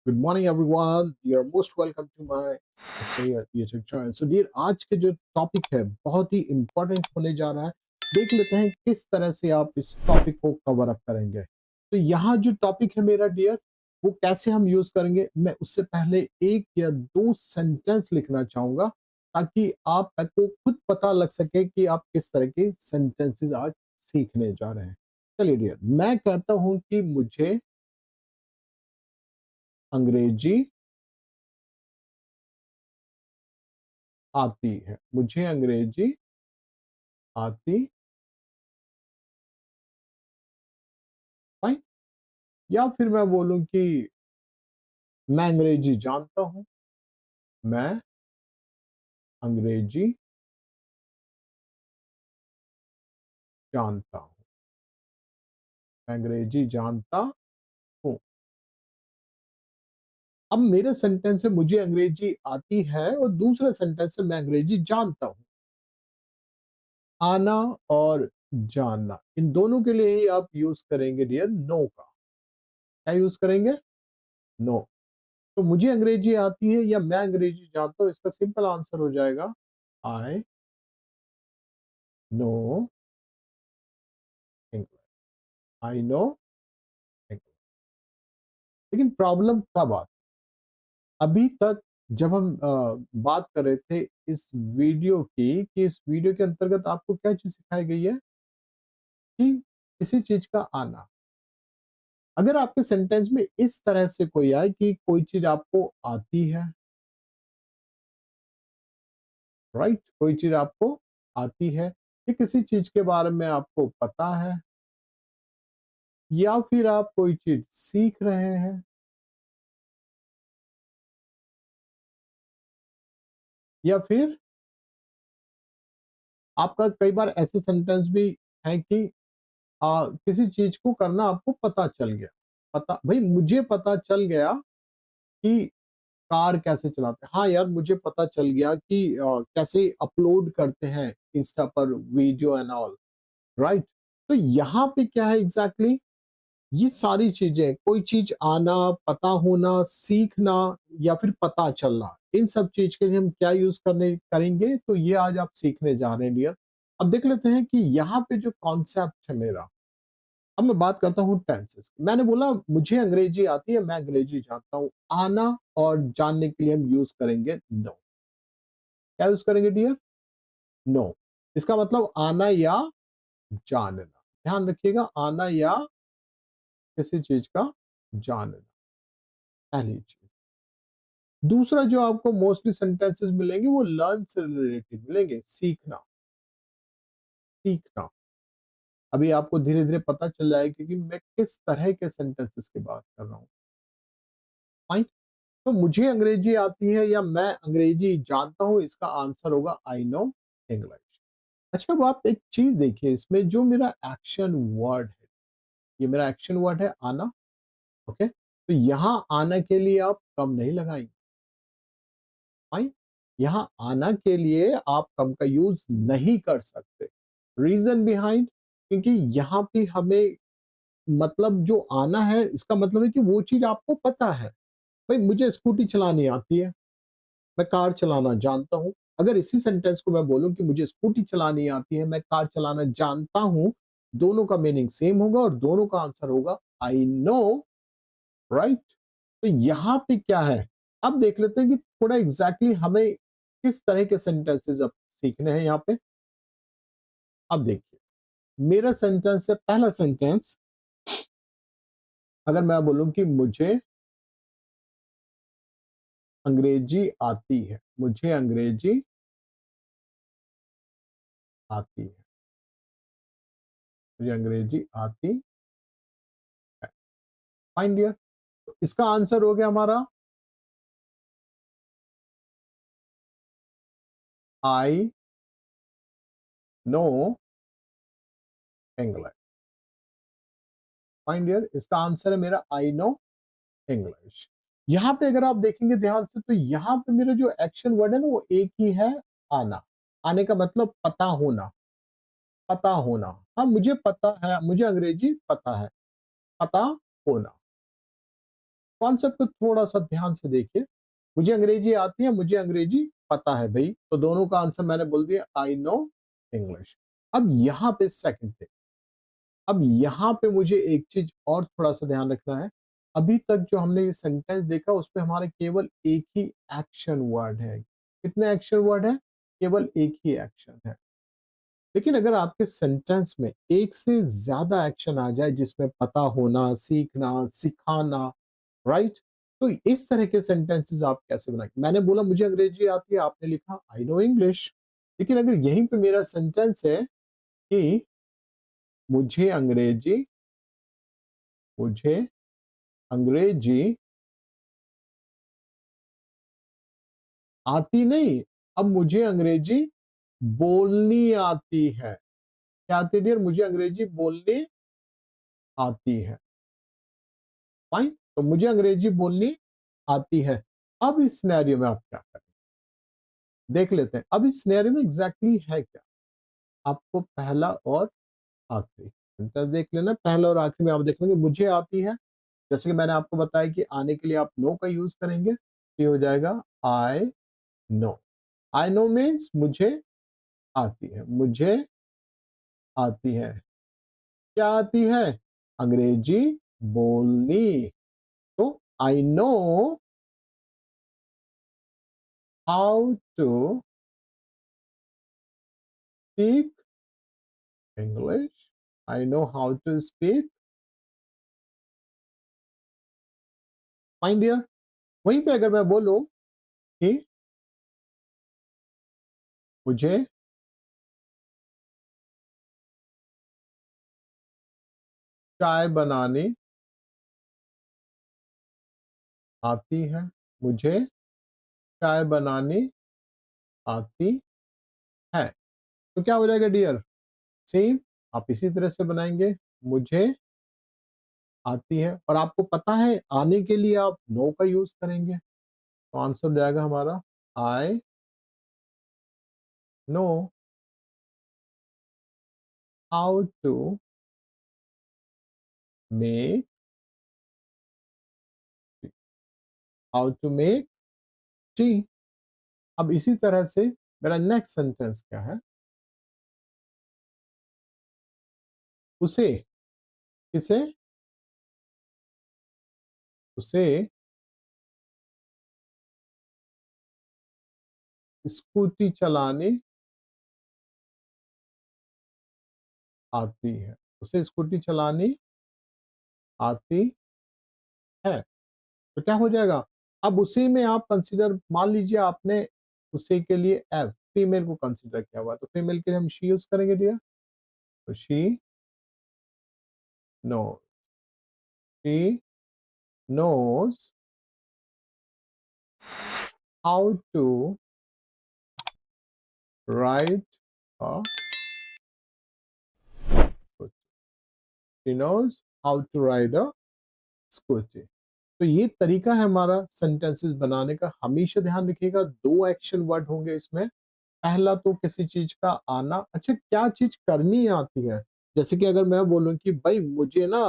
Good morning everyone, you are most welcome to my YouTube channel. So dear, आज के जो topic है बहुत ही इंपॉर्टेंट होने जा रहा है। देख लेते हैं किस तरह से आप इस टॉपिक को कवर अप करेंगे। तो यहाँ जो टॉपिक है मेरा डियर, वो कैसे हम यूज करेंगे, मैं उससे पहले एक या दो सेंटेंस लिखना चाहूंगा ताकि आपको खुद पता लग सके कि आप किस तरह के सेंटेंसेस आज सीखने जा रहे हैं। चलिए डियर, मैं कहता हूं कि मुझे अंग्रेजी आती है। मुझे अंग्रेजी आती, फाइन। या फिर मैं बोलूं कि मैं अंग्रेजी जानता हूं। मैं अंग्रेजी जानता हूं। मैं अंग्रेजी जानता हूं। अब मेरे सेंटेंस से मुझे अंग्रेजी आती है और दूसरे सेंटेंस से मैं अंग्रेजी जानता हूं। आना और जानना, इन दोनों के लिए ही आप यूज करेंगे डियर नो का। क्या यूज करेंगे? नो। तो मुझे अंग्रेजी आती है या मैं अंग्रेजी जानता हूं, इसका सिंपल आंसर हो जाएगा आई know English. I know English. लेकिन प्रॉब्लम कब आती? अभी तक जब हम बात कर रहे थे इस वीडियो की, कि इस वीडियो के अंतर्गत आपको क्या चीज सिखाई गई है कि किसी चीज का आना। अगर आपके सेंटेंस में इस तरह से कोई आए कि कोई चीज आपको आती है, राइट, कोई चीज आपको आती है, कि किसी चीज के बारे में आपको पता है, या फिर आप कोई चीज सीख रहे हैं, या फिर आपका कई बार ऐसे सेंटेंस भी है कि किसी चीज को करना आपको पता चल गया। पता भाई, मुझे पता चल गया कि कार कैसे चलाते हैं। हाँ यार, मुझे पता चल गया कि कैसे अपलोड करते हैं इंस्टा पर वीडियो एंड ऑल, राइट। तो यहाँ पे क्या है एग्जैक्टली exactly? ये सारी चीजें, कोई चीज आना, पता होना, सीखना, या फिर पता चलना, इन सब चीज के लिए हम क्या यूज करने करेंगे, तो ये आज आप सीखने जा रहे हैं डियर। अब देख लेते हैं कि यहाँ पे जो कॉन्सेप्ट है मेरा। अब मैं बात करता हूँ टेंसेस। मैंने बोला मुझे अंग्रेजी आती है, मैं अंग्रेजी जानता हूँ। आना और जानने के लिए हम यूज करेंगे नो। क्या यूज करेंगे डियर? नो। इसका मतलब आना या जानना। ध्यान रखिएगा, आना या किसी चीज का जानना, पहली चीज। दूसरा जो आपको मोस्टली सेंटेंसेस मिलेंगे वो लर्न से रिलेटेड मिलेंगे, सीखना। सीखना। अभी आपको धीरे धीरे पता चल जाएगा कि मैं किस तरह के सेंटेंसेस की बात कर रहा हूँ। फाइन। तो मुझे अंग्रेजी आती है या मैं अंग्रेजी जानता हूं, इसका आंसर होगा आई नो इंग्लिश। अच्छा, अब आप एक चीज देखिए, इसमें जो मेरा एक्शन वर्ड है, ये मेरा एक्शन वर्ड है आना। ओके, तो यहां आना के लिए आप कम नहीं लगाएंगे। फाइन। यहां आना के लिए आप कम का यूज नहीं कर सकते। रीजन बिहाइंड, क्योंकि यहां पे हमें मतलब जो आना है, इसका मतलब है कि वो चीज आपको पता है। भाई, मुझे स्कूटी चलानी आती है, मैं कार चलाना जानता हूं। अगर इसी सेंटेंस को मैं बोलूं कि मुझे स्कूटी चलानी आती है, मैं कार चलाना जानता हूं, दोनों का मीनिंग सेम होगा और दोनों का आंसर होगा आई नो, राइट। तो यहां पे क्या है, अब देख लेते हैं कि थोड़ा एग्जैक्टली हमें किस तरह के सेंटेंसेस अब सीखने हैं यहाँ पे। अब देखिए, मेरा सेंटेंस है, पहला सेंटेंस। अगर मैं बोलूं कि मुझे अंग्रेजी आती है, मुझे अंग्रेजी आती है, मुझे अंग्रेजी आती है। Fine dear. तो इसका आंसर हो गया हमारा I know English. Fine dear, इसका आंसर है मेरा आई नो इंग्लिश। यहां पे अगर आप देखेंगे ध्यान से, तो यहां पे मेरा जो एक्शन वर्ड है ना, वो एक ही है, आना। आने का मतलब पता होना। पता होना। हाँ, मुझे पता है, मुझे अंग्रेजी पता है, पता होना। कॉन्सेप्ट को थोड़ा-सा ध्यान से देखिए। मुझे अंग्रेजी आती है, मुझे अंग्रेजी पता है भई, तो दोनों का आंसर मैंने बोल दिया आई नो इंग्लिश। अब यहाँ पे सेकंड थिंग, अब यहाँ पे मुझे एक चीज़ और थोड़ा-सा ध्यान रखना है। अभी तक जो हमने ये सेंटेंस देखा उसमें हमारा केवल एक ही एक्शन वर्ड है। कितने एक्शन वर्ड हैं? केवल एक ही एक्शन है। लेकिन अगर आपके सेंटेंस में एक से ज़्यादा एक्शन आ जाए जिसमें पता होना, सीखना, सिखाना, राइट? तो इस तरह के सेंटेंसेस आप कैसे बनाएँगे? मैंने बोला मुझे अंग्रेजी आती है, आपने लिखा आई नो इंग्लिश। लेकिन अगर यहीं पे मेरा सेंटेंस है कि मुझे अंग्रेजी मुझे अंग्रेजी आती नहीं, अब मुझे अंग्रेजी बोलनी आती है। क्या आती है डियर? मुझे अंग्रेजी बोलनी आती है। फाइन? तो मुझे अंग्रेजी बोलनी आती है। अब इस सिनेरियो में आप क्या करें? देख लेते हैं। अब इस सिनेरियो में एग्ज़ैक्टली है क्या? आपको पहला और आखिरी सेंटेंस देख लेना। पहला और आखिरी में आप देख लेंगे मुझे आती है, जैसे कि मैंने आपको बताया कि आने के लिए आप नो का यूज़ करेंगे, तो ये हो जाएगा I know. I know means मुझे आती है, मुझे आती है। क्या आती है? अंग्रेजी बोलनी। तो I know how to speak English. I know how to speak fine dear. वहीं पे अगर मैं बोलूं कि मुझे चाय बनानी आती है, मुझे चाय बनानी आती है, तो क्या हो जाएगा डियर? सेम आप इसी तरह से बनाएंगे, मुझे आती है और आपको पता है आने के लिए आप नो का यूज करेंगे, तो आंसर हो जाएगा हमारा I know how to make how to make tea. अब इसी तरह से मेरा नेक्स्ट सेंटेंस क्या है? उसे किसे उसे स्कूटी चलाने आती है, उसे स्कूटी चलानी आती है, तो क्या हो जाएगा? अब उसी में आप कंसीडर मान लीजिए आपने उसी के लिए एफ फीमेल को कंसीडर किया हुआ है, तो फीमेल के लिए हम शी यूज करेंगे डियर। तो she know she knows how to ride a she knows how to ride a scooty. तो ये तरीका है हमारा सेंटेंसेस बनाने का। हमेशा ध्यान रखिएगा दो एक्शन वर्ड होंगे इसमें। पहला तो किसी चीज का आना, अच्छा क्या चीज करनी आती है। जैसे कि अगर मैं बोलूं कि भाई मुझे ना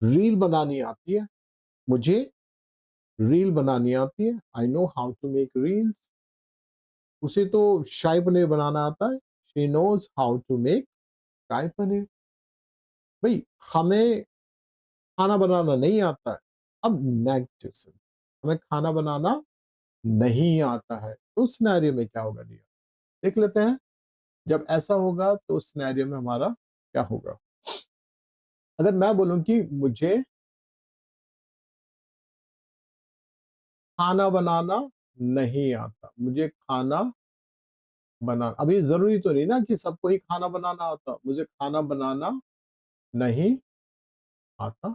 रील बनानी आती है, मुझे रील बनानी आती है, I know how to make reels. उसे तो शाही पनीर बनाना आता है, she knows how to make shahi paneer. भाई हमें खाना बनाना नहीं आता है। अब नेगेटिव सेंस, हमें खाना बनाना नहीं आता है, तो उस सिनेरियो में क्या होगा डियर? देख लेते हैं। जब ऐसा होगा तो उस सिनेरियो में हमारा क्या होगा? अगर मैं बोलूं कि मुझे खाना बनाना नहीं आता, मुझे खाना बना, अभी जरूरी तो नहीं ना कि सबको ही खाना बनाना आता, मुझे खाना बनाना नहीं आता।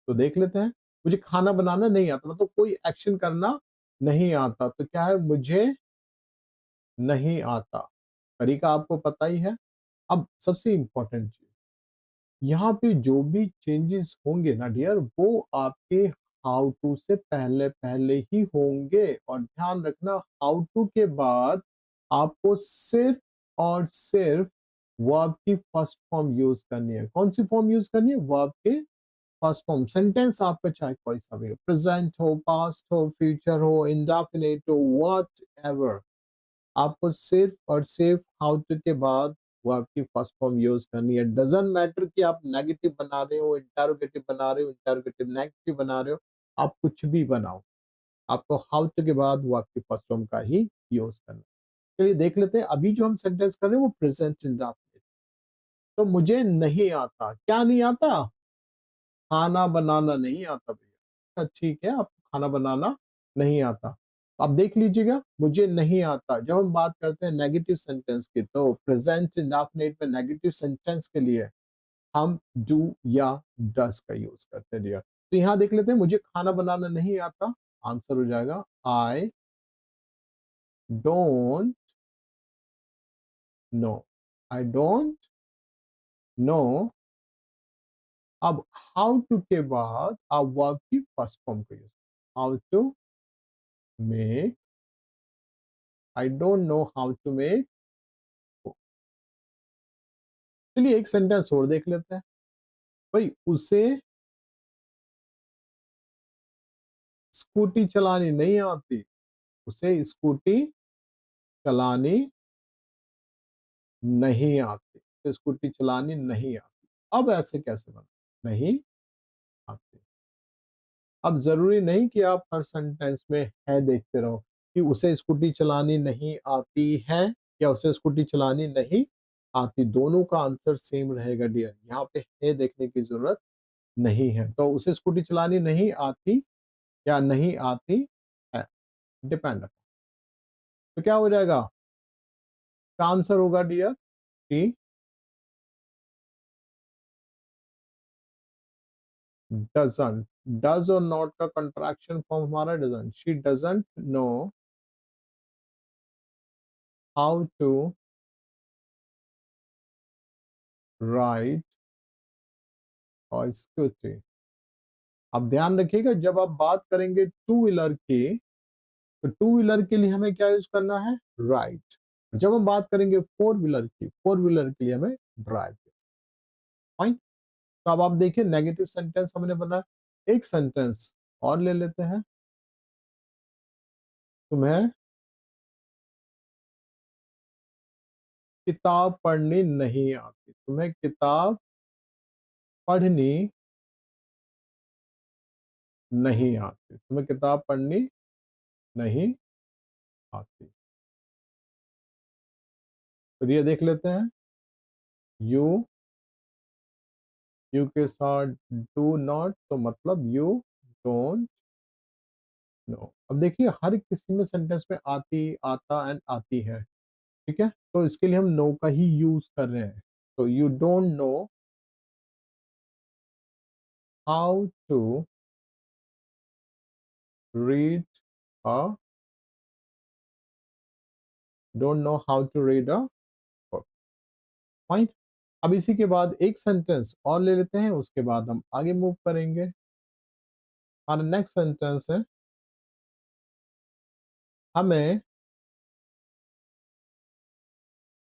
तो देख लेते हैं, मुझे खाना बनाना नहीं आता मतलब कोई एक्शन करना नहीं आता, तो क्या है? मुझे नहीं आता। तरीका आपको पता ही है। अब सबसे इंपॉर्टेंट चीज, यहाँ पे जो भी चेंजेस होंगे ना डियर, वो आपके हाउ टू से पहले पहले ही होंगे। और ध्यान रखना हाउ टू के बाद आपको सिर्फ और सिर्फ वर्ब की फर्स्ट फॉर्म यूज करनी है। कौन सी फॉर्म यूज करनी है? वर्ब के फर्स्ट फॉर्म सेंटेंस आपका चाहे कोई सा भी हो, प्रेजेंट हो, पास्ट हो, फ्यूचर हो, इंडेफिनिट हो, व्हाट एवर, आपको सिर्फ और सिर्फ हाउ टू के बाद वो आपकी फर्स्ट फॉर्म यूज करनी है। डजंट मैटर कि आप नेगेटिव बना रहे हो, इंटरोगेटिव बना रहे हो, इंटरोगेटिव नेगेटिव बना रहे हो, आप कुछ भी बनाओ, आपको हाउ टू के बाद वो आपकी फर्स्ट फॉर्म का ही यूज करना है। चलिए देख लेते हैं, अभी जो हम सेंटेंस कर रहे हैं वो प्रेजेंट इंडेफिनिट। तो मुझे नहीं आता, क्या नहीं आता? खाना बनाना नहीं आता भैया। अच्छा ठीक है, आपको खाना बनाना नहीं आता। आप देख लीजिएगा, मुझे नहीं आता जब हम बात करते हैं नेगेटिव सेंटेंस की, तो प्रेजेंट इंडेफिनिट में नेगेटिव सेंटेंस के लिए हम डू या डस का यूज करते हैं डियर। तो यहां देख लेते हैं, मुझे खाना बनाना नहीं आता, आंसर हो जाएगा I don't know. I don't know. अब हाउ टू के बाद आप वर्ब की फर्स्ट फॉर्म को use, how to make, I don't know how to make. चलिए एक सेंटेंस और देख लेते हैं, भाई उसे स्कूटी चलानी नहीं आती, उसे स्कूटी चलानी नहीं आती, उसे स्कूटी चलानी नहीं आती। अब ऐसे कैसे बना, नहीं आती। अब जरूरी नहीं कि आप हर सेंटेंस में है देखते रहो कि उसे स्कूटी चलानी नहीं आती है या उसे स्कूटी चलानी नहीं आती, दोनों का आंसर सेम रहेगा डियर। यहाँ पे है देखने की जरूरत नहीं है। तो उसे स्कूटी चलानी नहीं आती या नहीं आती है, डिपेंड। तो क्या हो जाएगा, का आंसर होगा डियर टी डजंट। डज और नॉट का कंट्रैक्शन फॉर्म हमारा doesn't. She doesn't know how to ride और स्कूटी। अब ध्यान रखिएगा, जब आप बात करेंगे टू व्हीलर की, तो टू व्हीलर के लिए हमें क्या यूज करना है, राइट। जब हम बात करेंगे फोर व्हीलर की, फोर व्हीलर के लिए हमें ड्राइव। फाइन। तो अब आप देखिए नेगेटिव सेंटेंस हमने बनाया, एक सेंटेंस और ले लेते हैं। तुम्हें किताब पढ़नी नहीं आती, तुम्हें किताब पढ़नी नहीं आती, तुम्हें किताब पढ़नी नहीं आती। तो ये देख लेते हैं, यू, यू के साथ डू नॉट, तो मतलब यू डोंट नो। अब देखिए हर किसी में सेंटेंस में आती, आता एंड आती है, ठीक है। तो इसके लिए हम नो का ही यूज कर रहे हैं। तो you don't know how to read a, don't know how to read a book. Fine. अब इसी के बाद एक सेंटेंस और ले लेते हैं, उसके बाद हम आगे मूव करेंगे। हमारा नेक्स्ट सेंटेंस है, हमें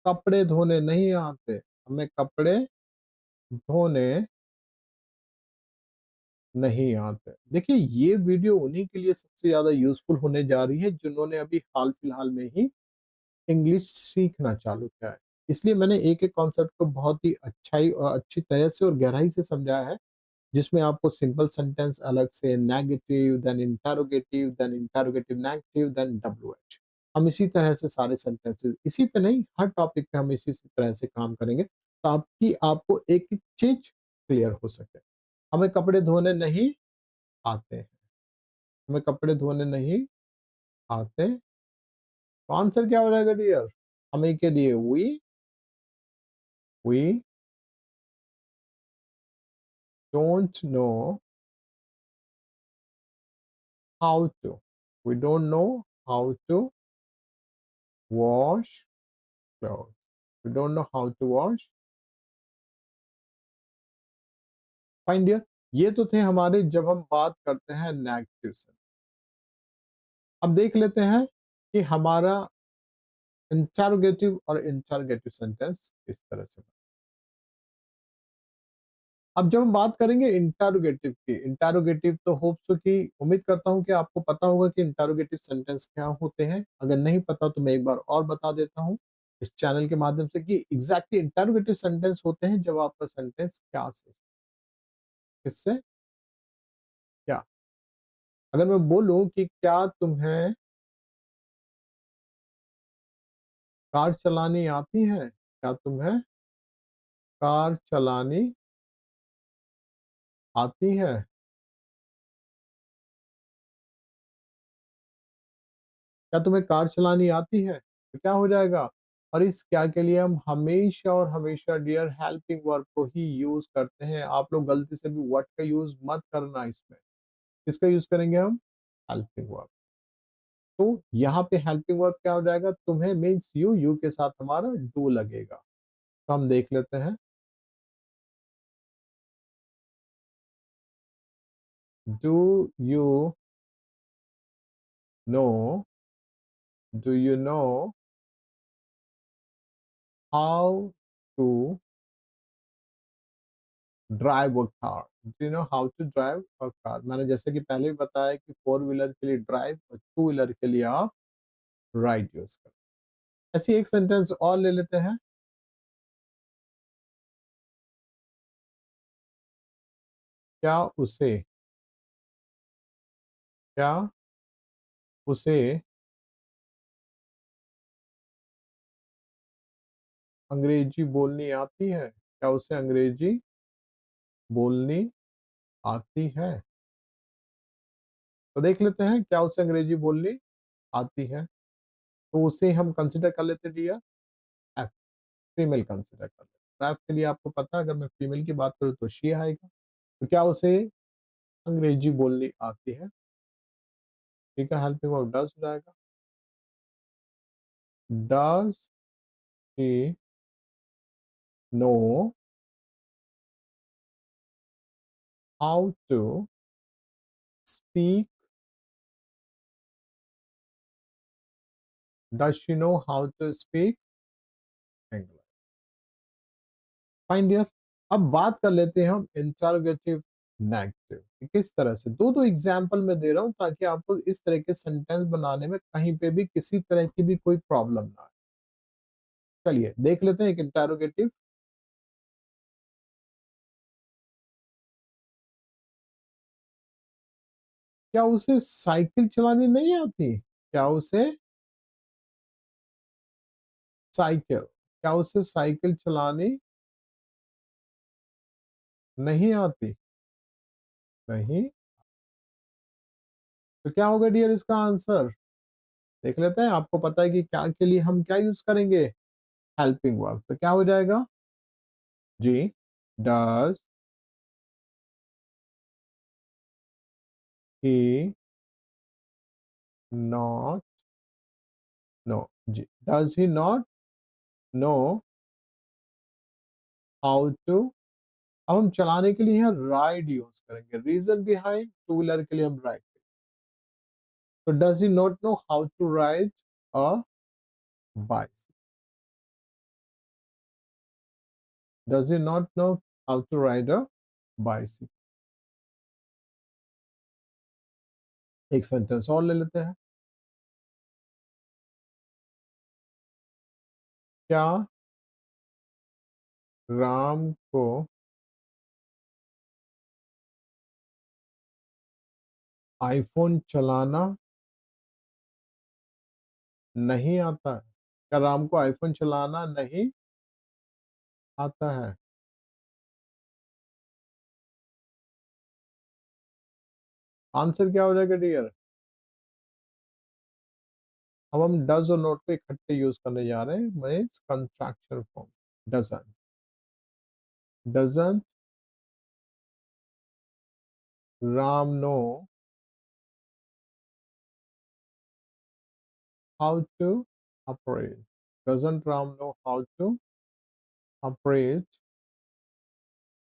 कपड़े धोने नहीं आते, हमें कपड़े धोने नहीं आते। देखिए ये वीडियो उन्हीं के लिए सबसे ज्यादा यूजफुल होने जा रही है जिन्होंने अभी हाल फिलहाल में ही इंग्लिश सीखना चालू किया है। इसलिए मैंने एक एक कॉन्सेप्ट को बहुत ही अच्छाई और अच्छी तरह से और गहराई से समझाया है, जिसमें आपको सिंपल सेंटेंस अलग से, negative, then interrogative negative, then WH, हम इसी तरह से सारे सेंटेंसेस, इसी पे नहीं हर टॉपिक पे हम इसी तरह से काम करेंगे ताकि आपको एक एक चीज क्लियर हो सके। हमें कपड़े धोने नहीं आते हैं, हमें कपड़े धोने नहीं आते, तो आंसर क्या हो जाएगा डियर, हमें के लिए we don't know how to, we don't know how to wash clothes, we don't know how to wash। Fine dear, ये तो थे हमारे जब हम बात करते हैं नेगेटिव से। अब देख लेते हैं कि हमारा इंटरोगेटिव और इंटरोगेटिव सेंटेंस किस तरह से। अब जब हम बात करेंगे इंटरोगेटिव की, इंटरोगेटिव तो होप सो कि उम्मीद करता हूँ कि आपको पता होगा कि इंटरोगेटिव सेंटेंस क्या होते हैं। अगर नहीं पता तो मैं एक बार और बता देता हूँ इस चैनल के माध्यम से कि एग्जैक्टली इंटरोगेटिव सेंटेंस होते हैं जब आपका सेंटेंस क्या से किससे क्या। अगर मैं बोलूं कि क्या तुम्हें कार चलानी आती है, क्या तुम्हें कार चलानी आती है, क्या तुम्हें कार चलानी आती है, तो क्या हो जाएगा। और इस क्या के लिए हम हमेशा और हमेशा डियर हेल्पिंग वर्ब को ही यूज करते हैं। आप लोग गलती से भी व्हाट का यूज मत करना इसमें। किसका यूज करेंगे हम, हेल्पिंग वर्ब। तो यहाँ पे हेल्पिंग वर्ब क्या हो जाएगा, तुम्हें मीन्स यू, यू के साथ हमारा डू लगेगा। तो हम देख लेते हैं, do you know, do you know how to drive a car, do you know how to drive a car. मैंने जैसे कि पहले भी बताया कि फोर व्हीलर के लिए ड्राइव और टू व्हीलर के लिए आप राइट यूज करें। ऐसी एक सेंटेंस और ले लेते हैं, क्या उसे, क्या उसे अंग्रेजी बोलनी आती है, क्या उसे अंग्रेजी बोलनी आती है। तो देख लेते हैं क्या उसे अंग्रेजी बोलनी आती है। तो उसे हम कंसिडर कर लेते हैं डियर एफ, फीमेल कंसिडर कर लेते हैं। एफ के लिए आपको पता है अगर मैं फीमेल की बात करूँ तो शी आएगा। तो क्या उसे अंग्रेजी बोलनी आती है, ठीक है, हेल्पिंग वर्ब डज हो जाएगा। Does she know how to speak, does she know how to speak English. Fine dear. अब बात कर लेते हैं हम इंटरोगेटिव नेगेटिव कि किस तरह से। दो दो एग्जाम्पल मैं दे रहा हूं ताकि आपको इस तरह के सेंटेंस बनाने में कहीं पे भी किसी तरह की भी कोई प्रॉब्लम ना आए। चलिए देख लेते हैं एक इंटरोगेटिव। क्या उसे साइकिल चलानी नहीं आती, क्या उसे साइकिल, क्या उसे साइकिल चलानी नहीं आती, नहीं। तो क्या होगा डियर इसका आंसर, देख लेते हैं। आपको पता है कि क्या के लिए हम क्या यूज करेंगे, हेल्पिंग वर्ब। तो क्या हो जाएगा जी, डज ही नॉट नो, जी, does he not know how to. अब हम चलाने के लिए यहाँ राइड यूज करेंगे, रीजन बिहाइंड टू व्हीलर के लिए हम राइड। तो does he not know how to ride a bike, does he not know how to ride a bicycle. एक सेंटेंस और ले लेते हैं, क्या राम को आईफोन चलाना नहीं आता है, क्या राम को आईफोन चलाना नहीं आता है। आंसर क्या हो जाएगा डियर। अब हम डज और नॉट को इकट्ठे यूज करने जा रहे हैं, means contraction form. Doesn't, doesn't Ram know how to operate, doesn't Ram know how to operate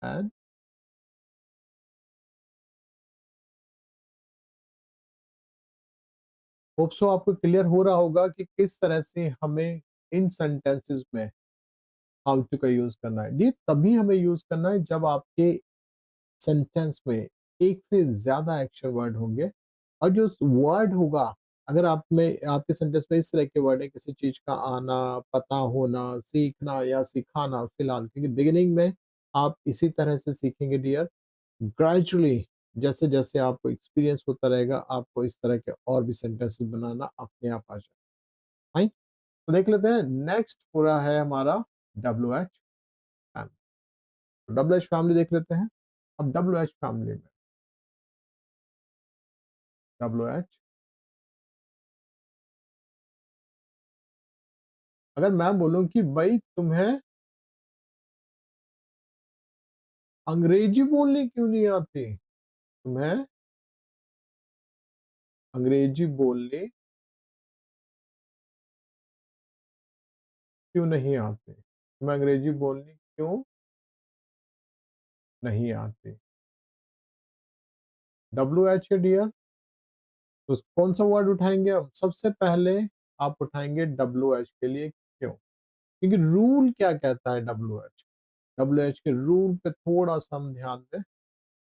and. Hope so आपको क्लियर हो रहा होगा कि किस तरह से हमें इन सेंटेंसेस में हाउ टू का यूज करना है। ये तभी हमें यूज करना है जब आपके सेंटेंस में एक से ज्यादा एक्शन वर्ड होंगे, और जो वर्ड होगा, अगर आप में आपके सेंटेंस में इस तरह के वर्ड है, किसी चीज का आना, पता होना, सीखना या सिखाना, फिलहाल क्योंकि बिगिनिंग में आप इसी तरह से सीखेंगे डियर, ग्रेजुअली जैसे जैसे आपको एक्सपीरियंस होता रहेगा, आपको इस तरह के और भी सेंटेंसेस बनाना अपने आप आ जाए। फाइन, तो देख लेते हैं नेक्स्ट पूरा है हमारा W H family. W H family देख लेते हैं। अब डब्ल्यू एच फैमिली में डब्ल्यू एच, अगर मैं बोलूं कि भाई तुम्हें अंग्रेजी बोलनी क्यों नहीं आती, तुम्हें अंग्रेजी बोलनी क्यों नहीं आती, तुम्हें अंग्रेजी बोलनी क्यों नहीं आती, डब्ल्यू एच है डियर। तो कौन सा वर्ड उठाएंगे हम, सबसे पहले आप उठाएंगे डब्ल्यू एच के लिए, क्यों, क्योंकि रूल क्या कहता है डब्ल्यू एच, डब्ल्यू एच के रूल पे थोड़ा सा हम ध्यान दें।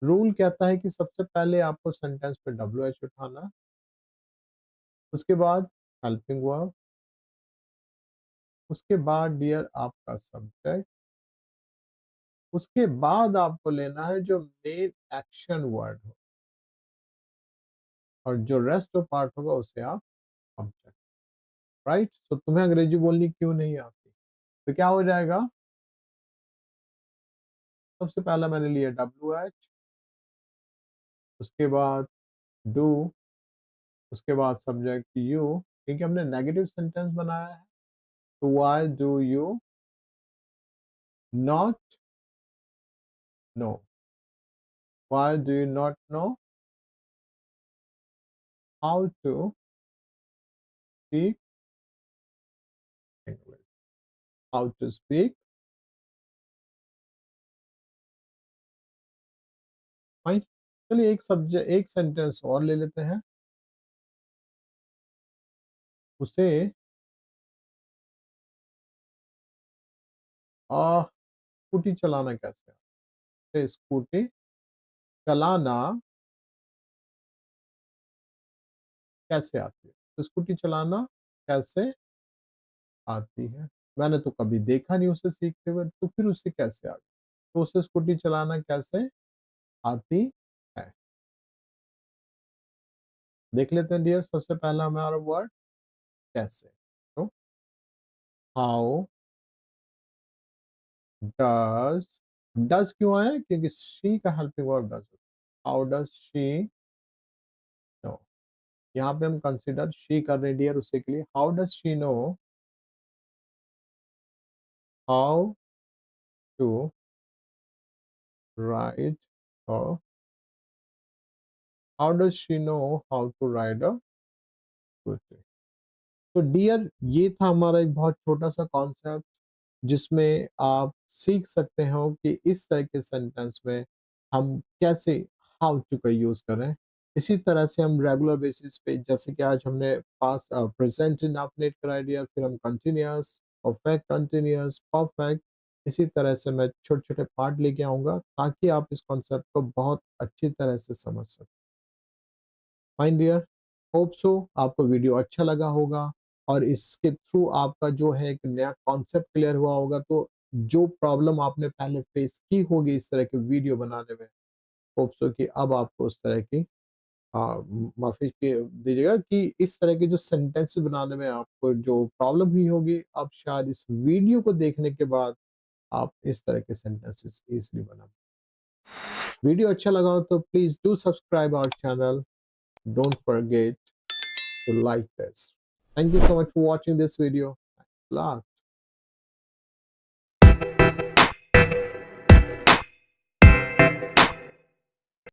रूल कहता है कि सबसे पहले आपको सेंटेंस पे डब्ल्यू एच उठाना है, उसके बाद हेल्पिंग वर्ब, उसके बाद डियर आपका सब्जेक्ट, उसके बाद आपको लेना है जो मेन एक्शन वर्ड हो, और जो रेस्ट ऑफ पार्ट होगा उसे आप ऑब्जेक्ट। राइट, तो तुम्हें अंग्रेजी बोलनी क्यों नहीं आती, तो क्या हो जाएगा, सबसे पहला मैंने लिया डब्ल्यू एच, उसके बाद डू, उसके बाद सब्जेक्ट यू, क्योंकि हमने नेगेटिव सेंटेंस बनाया है, तो why do you not know, why do you not know how to speak English, how to speak fine. चलिए एक सब्जेक्ट एक सेंटेंस और ले लेते हैं, उसे स्कूटी चलाना कैसे, उसे स्कूटी चलाना कैसे आती है, तो स्कूटी चलाना कैसे आती है, मैंने तो कभी देखा नहीं उसे सीखते हुए, तो फिर उससे कैसे आ गई, तो उसे स्कूटी चलाना कैसे आती है। देख लेते हैं डियर, सबसे पहला हमारा वर्ड कैसे, तो हाउ डज, डज क्यों आया, क्योंकि शी का helping verb does, how does she no, यहाँ पे हम कंसिडर शी कर रहे हैं डियर, उसे के लिए how does she know how to ride, और how does she know how to ride a scooty. तो डियर ये था हमारा एक बहुत छोटा सा कॉन्सेप्ट, जिसमें आप सीख सकते हो कि इस तरह के सेंटेंस में हम कैसे हाउ टू का यूज करें। इसी तरह से हम रेगुलर बेसिस पे, जैसे कि आज हमने पास्ट प्रेजेंट इनडेफिनिट कराई दिया, फिर हम कंटिन्यूअस, परफेक्ट कंटिन्यूअस, परफेक्ट, इसी तरह से मैं छोटे छोटे पार्ट लेके आऊंगा ताकि आप इस कॉन्सेप्ट को बहुत अच्छी तरह से समझ सकें। फाइन डियर, होप सो आपको वीडियो अच्छा लगा होगा, और इसके थ्रू आपका जो है एक नया कॉन्सेप्ट क्लियर हुआ होगा, तो जो प्रॉब्लम आपने पहले फेस की होगी इस तरह के वीडियो बनाने में, होप सो कि अब आपको उस तरह की माफी के दीजिएगा कि इस तरह के जो सेंटेंस बनाने में आपको जो प्रॉब्लम हुई होगी, अब शायद इस वीडियो को देखने के बाद आप इस तरह के सेंटेंसेस इजीली बना। वीडियो अच्छा लगा हो तो please do subscribe our channel, don't forget to like this. Thank you so much for watching this video. Thanks a lot.